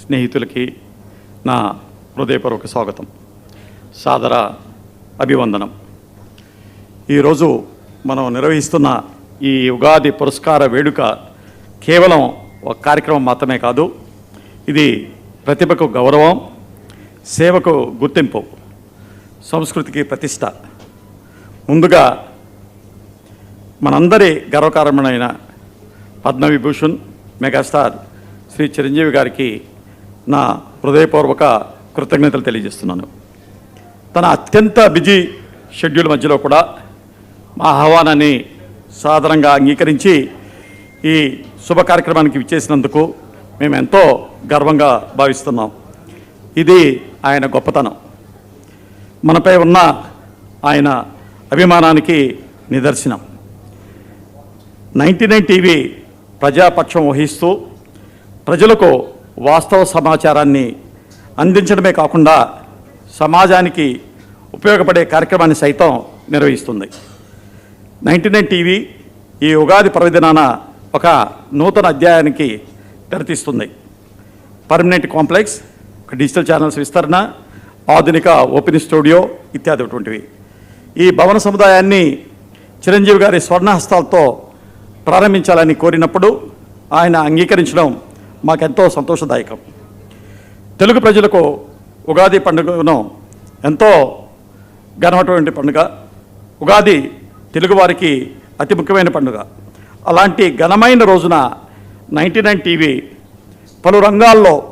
స్నేహితులకి నా హృదయపూర్వక స్వాగతం, సాదర అభివందనం. ఈరోజు మనం నిర్వహిస్తున్న ఈ ఉగాది పురస్కార వేడుక కేవలం ఒక కార్యక్రమం మాత్రమే కాదు, ఇది ప్రతిభకు గౌరవం, సేవకు గుర్తింపు, సంస్కృతికి ప్రతిష్ట. ముందుగా మనందరి గర్వకారణమైన పద్మవిభూషణ్ మెగాస్టార్ శ్రీ చిరంజీవి గారికి నా హృదయపూర్వక కృతజ్ఞతలు తెలియజేస్తున్నాను. తన అత్యంత బిజీ షెడ్యూల్ మధ్యలో కూడా మా ఆహ్వానాన్ని సాదరంగా అంగీకరించి ఈ శుభ కార్యక్రమానికి విచ్చేసినందుకు మేము ఎంతో గర్వంగా భావిస్తున్నాం. ఇది ఆయన గొప్పతనం, మనపై ఉన్న ఆయన అభిమానానికి నిదర్శనం. 99 టీవీ ప్రజాపక్షం వహిస్తూ ప్రజలకు వాస్తవ సమాచారాన్ని అందించడమే కాకుండా సమాజానికి ఉపయోగపడే కార్యక్రమాన్ని సైతం నిర్వహిస్తుంది. 99 టీవీ ఈ ఉగాది పర్వదినాన ఒక నూతన అధ్యాయానికి తెరతీస్తుంది. పర్మనెంట్ కాంప్లెక్స్, డిజిటల్ ఛానల్స్ విస్తరణ, ఆధునిక ఓపెన్ స్టూడియో ఇత్యాది. ఈ భవన సముదాయాన్ని చిరంజీవి గారి స్వర్ణహస్తాలతో ప్రారంభించాలని కోరినప్పుడు ఆయన అంగీకరించడం మాకెంతో సంతోషదాయకం. తెలుగు ప్రజలకు ఉగాది పండుగను ఎంతో ఘనమైనటువంటి పండుగ. ఉగాది తెలుగువారికి అతి ముఖ్యమైన పండుగ. అలాంటి ఘనమైన రోజున 99 టీవీ పలు రంగాల్లో